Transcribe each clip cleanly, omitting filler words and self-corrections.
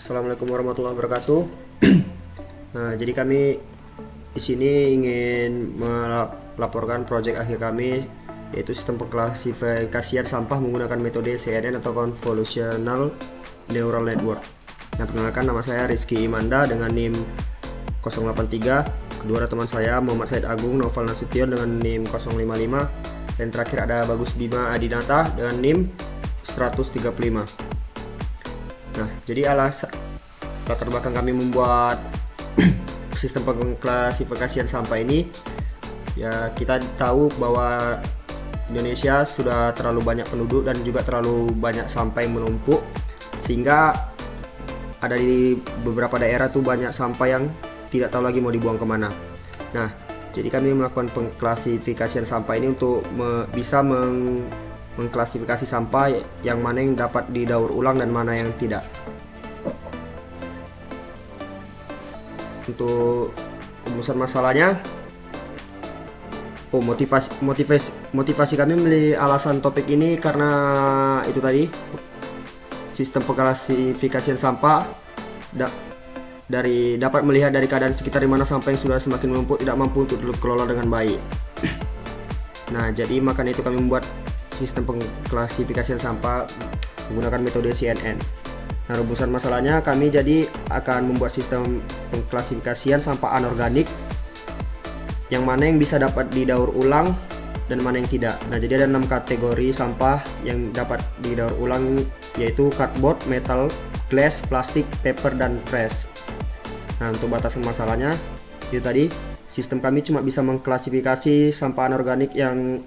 Assalamualaikum warahmatullahi wabarakatuh. Nah, jadi kami di sini ingin melaporkan proyek akhir kami, yaitu sistem pengklasifikasian sampah menggunakan metode CNN atau Convolutional Neural Network. Nah, perkenalkan, nama saya Rizky Imanda dengan NIM 083. Kedua ada teman saya Muhammad Said Agung Noval Nasution dengan NIM 055. Dan terakhir ada Bagus Bima Adinata dengan NIM 135. Nah, jadi latar belakang kami membuat sistem pengklasifikasian sampah ini, ya kita tahu bahwa Indonesia sudah terlalu banyak penduduk dan juga terlalu banyak sampah yang menumpuk, sehingga ada di beberapa daerah tuh banyak sampah yang tidak tahu lagi mau dibuang kemana. Nah, jadi kami melakukan pengklasifikasian sampah ini untuk bisa mengklasifikasi sampah yang mana yang dapat didaur ulang dan mana yang tidak. Untuk rumusan masalahnya, motivasi kami memilih alasan topik ini karena itu tadi, sistem pengklasifikasian sampah dapat melihat dari keadaan sekitar di mana sampah yang sudah semakin menumpuk tidak mampu untuk dikelola dengan baik. Nah, jadi makanya itu kami membuat sistem pengklasifikasian sampah menggunakan metode CNN. Nah, rumusan masalahnya, kami jadi akan membuat sistem pengklasifikasian sampah anorganik yang mana yang bisa dapat didaur ulang dan mana yang tidak. Nah, jadi ada 6 kategori sampah yang dapat didaur ulang, yaitu cardboard, metal, glass, plastik, paper, dan trash. Nah, untuk batasan masalahnya itu tadi, sistem kami cuma bisa mengklasifikasi sampah anorganik yang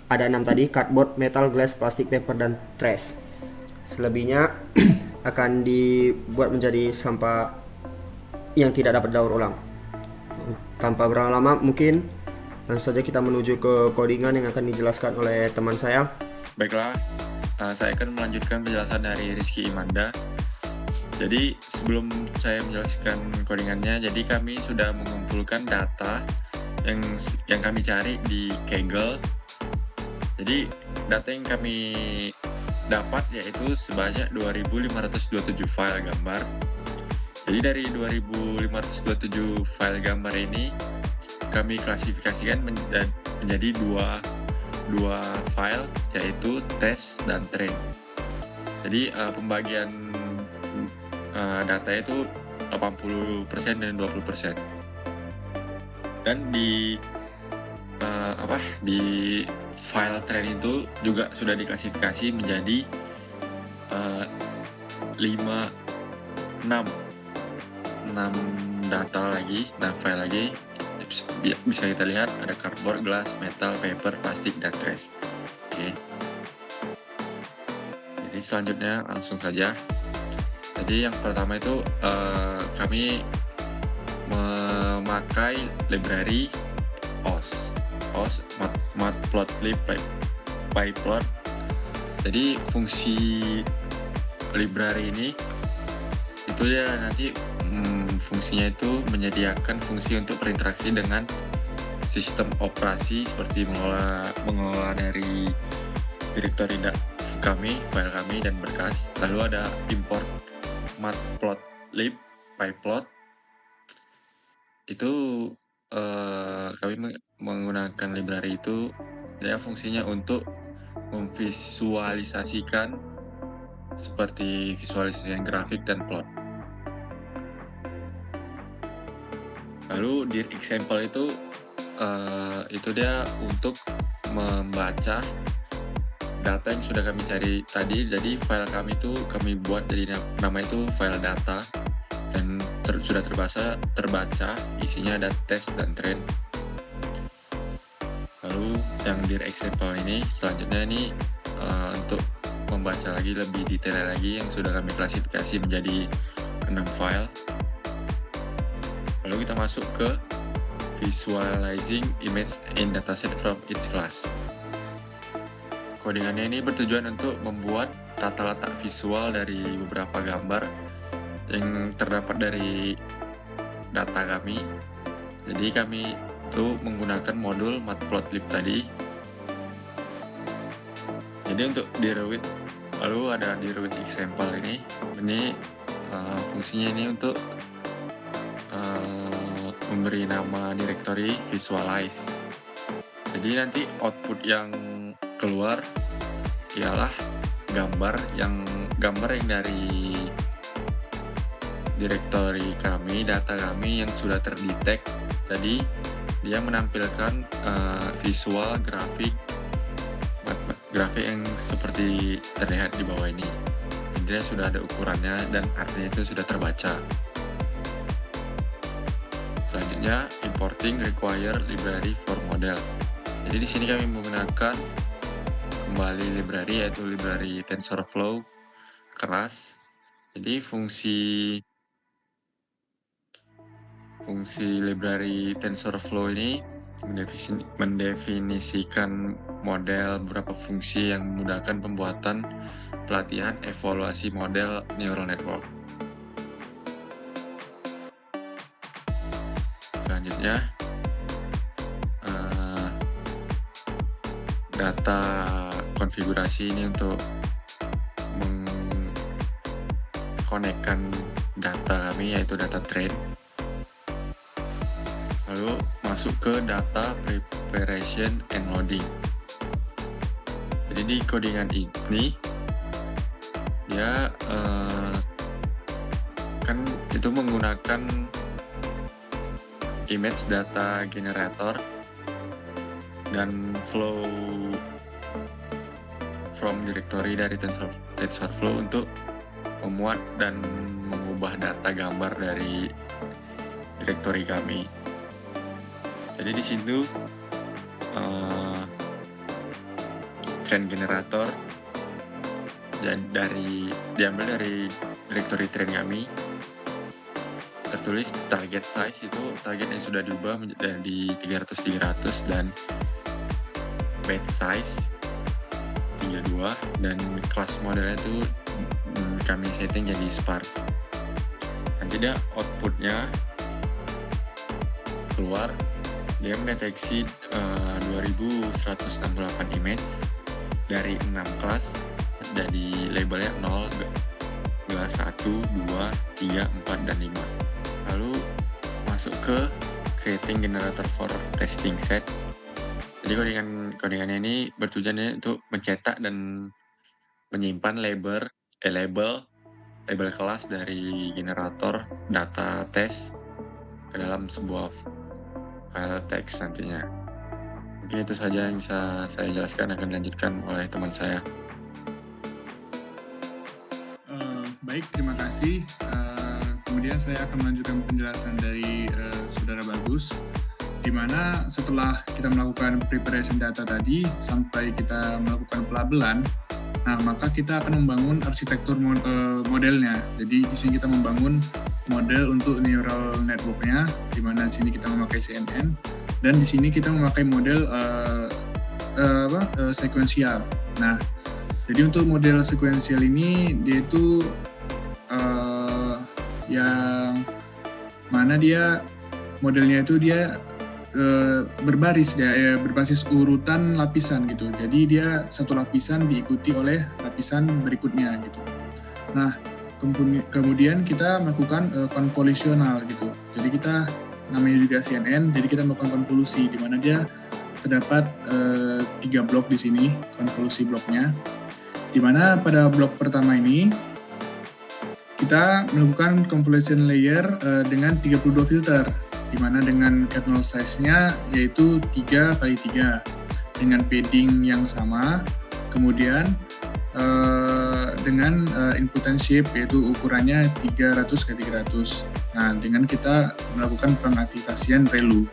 ada 6 tadi: cardboard, metal, glass, plastik, paper, dan trash. Selebihnya akan dibuat menjadi sampah yang tidak dapat daur ulang. Tanpa berlama-lama, mungkin langsung saja kita menuju ke codingan yang akan dijelaskan oleh teman saya. Baiklah, saya akan melanjutkan penjelasan dari Rizky Imanda. Jadi sebelum saya menjelaskan codingannya, jadi kami sudah mengumpulkan data yang kami cari di Kaggle. Jadi data yang kami dapat yaitu sebanyak 2527 file gambar. Jadi dari 2527 file gambar ini kami klasifikasikan menjadi dua file, yaitu test dan train. Jadi pembagian data itu 80% dan 20%. Dan di file train itu juga sudah diklasifikasi menjadi 6 data lagi, 6 file lagi. Bisa kita lihat ada cardboard, glass, metal, paper, plastik, dan trash. Oke. Jadi selanjutnya langsung saja. Jadi yang pertama itu kami memakai library OS matplotlib pyplot. Jadi fungsi library ini itu ya nanti fungsinya itu menyediakan fungsi untuk berinteraksi dengan sistem operasi seperti mengelola dari directory kami, file kami, dan berkas. Lalu ada import matplotlib pyplot. Itu kami menggunakan library itu, ya fungsinya untuk memvisualisasikan seperti visualisasi grafik dan plot. Lalu dir example itu dia untuk membaca data yang sudah kami cari tadi. Jadi file kami itu kami buat jadi nama itu file data, dan sudah terbaca isinya ada test dan train. Lalu yang dir example ini selanjutnya ini untuk membaca lagi lebih detail lagi yang sudah kami klasifikasi menjadi 6 file. Lalu kita masuk ke visualizing image in dataset from each class. Codingannya ini bertujuan untuk membuat tata letak visual dari beberapa gambar yang terdapat dari data kami. Jadi kami itu menggunakan modul matplotlib tadi. Jadi untuk di Revit, lalu ada di Revit example ini fungsinya ini untuk memberi nama directory visualize. Jadi nanti output yang keluar ialah gambar yang dari directory kami, data kami yang sudah terdetek. Jadi dia menampilkan visual grafik yang seperti terlihat di bawah ini. Jadi dia sudah ada ukurannya dan artinya itu sudah terbaca. Selanjutnya, importing require library for model. Jadi di sini kami menggunakan kembali library, yaitu library TensorFlow keras. Jadi fungsi library TensorFlow ini mendefinisikan model beberapa fungsi yang memudahkan pembuatan, pelatihan, evaluasi model neural network. Selanjutnya, data konfigurasi ini untuk mengkonekkan data kami, yaitu data train. Lalu masuk ke data preparation and loading. Jadi di codingan ini dia kan itu menggunakan image data generator dan flow from directory dari TensorFlow untuk memuat dan mengubah data gambar dari directory kami. Jadi di situ train generator diambil dari directory train kami. Tertulis target size, itu target yang sudah diubah menjadi 300 dan batch size 32 dan kelas modelnya itu kami setting jadi sparse. Nanti dia outputnya keluar, dia mendeteksi 2168 image dari 6 kelas, dari labelnya 0, 1, 2, 3, 4, dan 5. Lalu masuk ke creating generator for testing set. Jadi codingannya ini bertujuan untuk mencetak dan menyimpan label kelas dari generator data test ke dalam sebuah file teks nantinya. Mungkin itu saja yang bisa saya jelaskan, akan dilanjutkan oleh teman saya. Baik, terima kasih. Kemudian saya akan melanjutkan penjelasan dari Saudara Bagus, di mana setelah kita melakukan preparation data tadi sampai kita melakukan pelabelan, nah maka kita akan membangun arsitektur modelnya. Jadi di sini kita membangun model untuk neural network-nya, di mana di sini kita memakai CNN, dan di sini kita memakai model sekuensial. Nah, jadi untuk model sekuensial ini dia itu yang mana dia modelnya itu dia berbaris, berbasis urutan lapisan gitu. Jadi dia satu lapisan diikuti oleh lapisan berikutnya gitu. Nah, kemudian kita melakukan konvolusional gitu. Jadi kita namanya juga CNN, jadi kita melakukan konvolusi di mana dia terdapat 3 blok di sini, konvolusi bloknya. Di mana pada blok pertama ini kita melakukan convolution layer dengan 32 filter, di mana dengan kernel size-nya yaitu 3x3 dengan padding yang sama, kemudian dengan input and shape yaitu ukurannya 300x300. Nah, dengan kita melakukan pengaktifasian ReLU.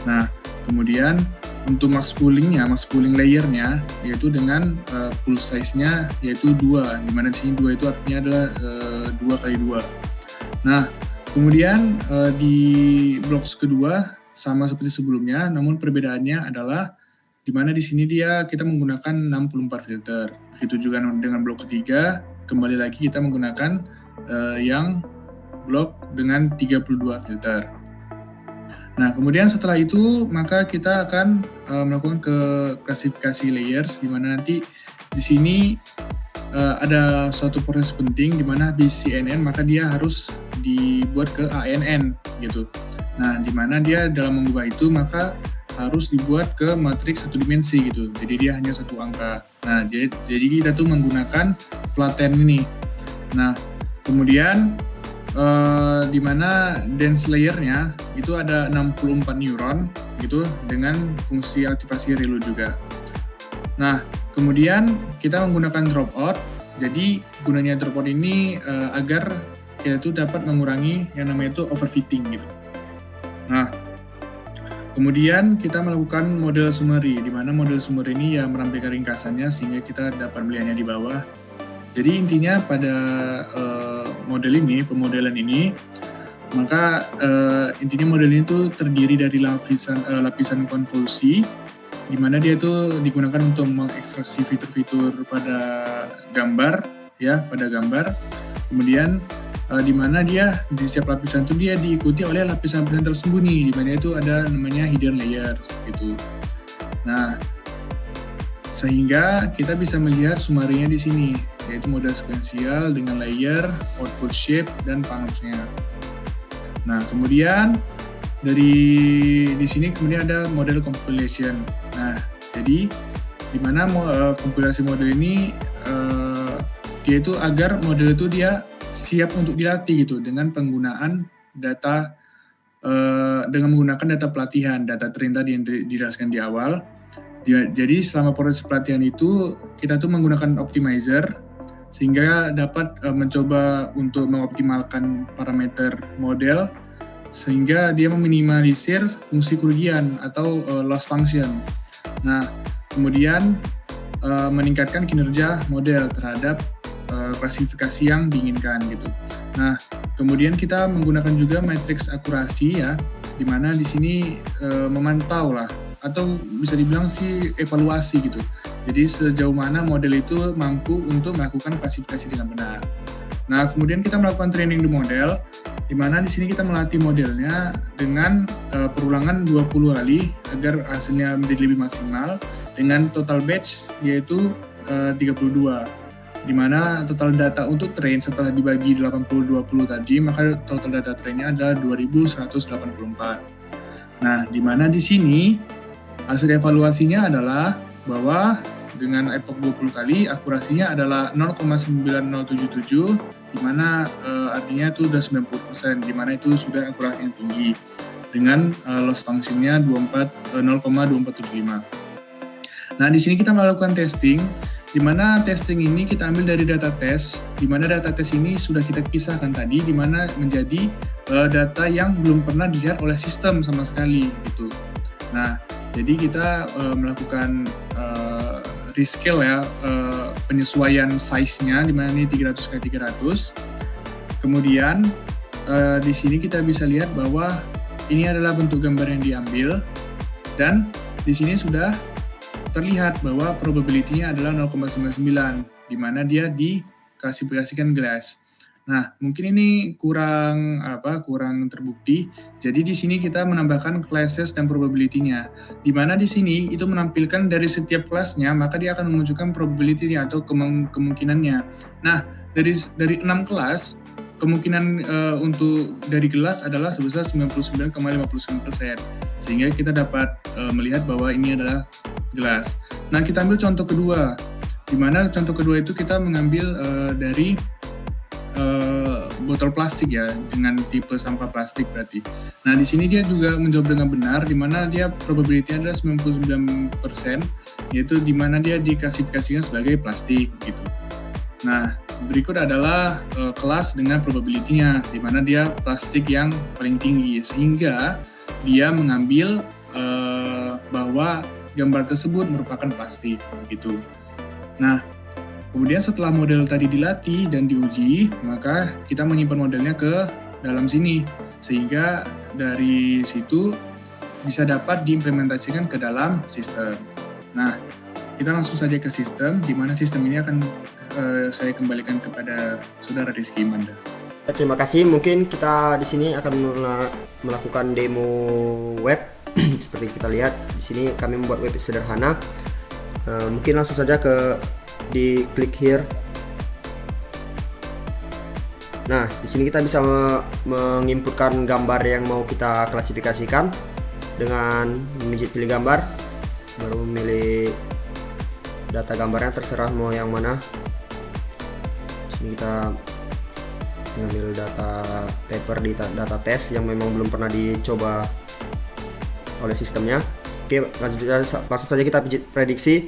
Nah, kemudian untuk max pooling layernya yaitu dengan pool size-nya yaitu 2, di mana di sini 2 itu artinya adalah 2x2. Nah, kemudian di blok kedua sama seperti sebelumnya, namun perbedaannya adalah di mana di sini kita menggunakan 64 filter. Begitu juga dengan blok ketiga, kembali lagi kita menggunakan yang blok dengan 32 filter. Nah, kemudian setelah itu maka kita akan melakukan ke klasifikasi layers, di mana nanti di sini ada suatu proses penting di mana habis CNN maka dia harus dibuat ke ANN gitu. Nah, di mana dia dalam mengubah itu maka harus dibuat ke matriks satu dimensi gitu. Jadi dia hanya satu angka. Nah, jadi kita tuh menggunakan flatten ini. Nah, kemudian di mana dense layer-nya itu ada 64 neuron gitu dengan fungsi aktivasi reload juga. Nah, kemudian kita menggunakan dropout. Jadi gunanya dropout ini agar kita tuh dapat mengurangi yang namanya itu overfitting gitu. Nah, kemudian kita melakukan model summary, di mana model summary ini ya menampilkan ringkasannya sehingga kita dapat melihatnya di bawah. Jadi intinya pada pemodelan ini, maka intinya model ini tuh terdiri dari lapisan konvolusi, di mana dia itu digunakan untuk mengekstraksi fitur-fitur pada gambar. Kemudian di mana dia di setiap lapisan itu dia diikuti oleh lapisan-lapisan tersembunyi, di mana itu ada namanya hidden layers gitu. Nah, sehingga kita bisa melihat summary-nya di sini, yaitu model sekuensial dengan layer, output shape, dan panels-nya. Nah, kemudian di sini kemudian ada model compilation. Nah, jadi di mana kompilasi model ini dia itu agar model itu dia siap untuk dilatih gitu dengan penggunaan data dengan menggunakan data pelatihan, data train tadi yang dijelaskan di awal. Jadi selama proses pelatihan itu kita tuh menggunakan optimizer sehingga dapat mencoba untuk mengoptimalkan parameter model sehingga dia meminimalisir fungsi kerugian atau loss function. Nah, kemudian meningkatkan kinerja model terhadap klasifikasi yang diinginkan gitu. Nah, kemudian kita menggunakan juga matriks akurasi ya, di mana di sini memantau lah atau bisa dibilang sih evaluasi gitu. Jadi sejauh mana model itu mampu untuk melakukan klasifikasi dengan benar. Nah, kemudian kita melakukan training the model, di mana di sini kita melatih modelnya dengan perulangan 20 kali agar hasilnya menjadi lebih maksimal dengan total batch yaitu 32. Di mana total data untuk train setelah dibagi 80-20 tadi, maka total data trainnya adalah 2184. Nah, di mana di sini hasil evaluasinya adalah bahwa dengan epoch 20 kali akurasinya adalah 0,9077, di mana artinya itu sudah 90%, di mana itu sudah akurasi yang tinggi dengan loss function-nya 0,2475. Nah, di sini kita melakukan testing, di mana testing ini kita ambil dari data tes, di mana data tes ini sudah kita pisahkan tadi, di mana menjadi data yang belum pernah dilihat oleh sistem sama sekali gitu. Nah, jadi kita melakukan rescale ya, penyesuaian size-nya, di mana ini 300x300. Kemudian di sini kita bisa lihat bahwa ini adalah bentuk gambar yang diambil, dan di sini sudah terlihat bahwa probability-nya adalah 0,99, di mana dia diklasifikasikan glass. Nah, mungkin ini kurang terbukti. Jadi di sini kita menambahkan classes dan probability-nya. Di mana di sini itu menampilkan dari setiap kelasnya, maka dia akan menunjukkan probability-nya atau kemungkinannya. Nah, dari 6 kelas, kemungkinan untuk dari gelas adalah sebesar 99,59%. Sehingga kita dapat melihat bahwa ini adalah gelas. Nah, kita ambil contoh kedua, di mana contoh kedua itu kita mengambil dari botol plastik ya, dengan tipe sampah plastik berarti. Nah, di sini dia juga menjawab dengan benar, di mana dia probability-nya adalah 99%, yaitu di mana dia diklasifikasikan sebagai plastik gitu. Nah, berikut adalah kelas dengan probability-nya, di mana dia plastik yang paling tinggi, sehingga dia mengambil bahwa gambar tersebut merupakan plastik gitu. Nah, kemudian setelah model tadi dilatih dan diuji, maka kita menyimpan modelnya ke dalam sini, sehingga dari situ bisa dapat diimplementasikan ke dalam sistem. Nah, kita langsung saja ke sistem, di mana sistem ini akan saya kembalikan kepada Saudara Rizky Manda. Terima kasih. Mungkin kita di sini akan melakukan demo web. Seperti kita lihat di sini kami membuat web sederhana. Mungkin langsung saja di klik here Nah, di sini kita bisa menginputkan gambar yang mau kita klasifikasikan dengan memijit pilih gambar, baru memilih data gambarnya, terserah mau yang mana. Di sini kita mengambil data paper di data tes yang memang belum pernah dicoba oleh sistemnya. Oke, langsung saja kita pijit prediksi.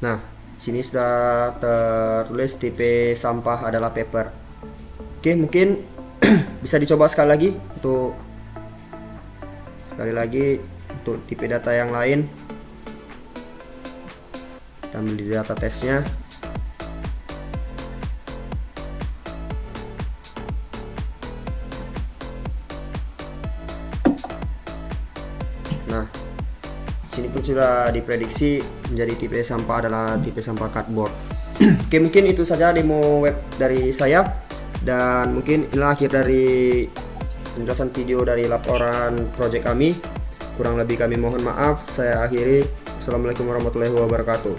Nah, sini sudah tertulis tipe sampah adalah paper. Oke, mungkin bisa dicoba sekali lagi untuk tipe data yang lain. Kita ambil di data tesnya. Nah, sini pun sudah diprediksi menjadi tipe sampah adalah tipe sampah cardboard. Oke, mungkin itu saja demo web dari saya, dan mungkin inilah akhir dari penjelasan video dari laporan project kami. Kurang lebih kami mohon maaf. Saya akhiri. Assalamualaikum warahmatullahi wabarakatuh.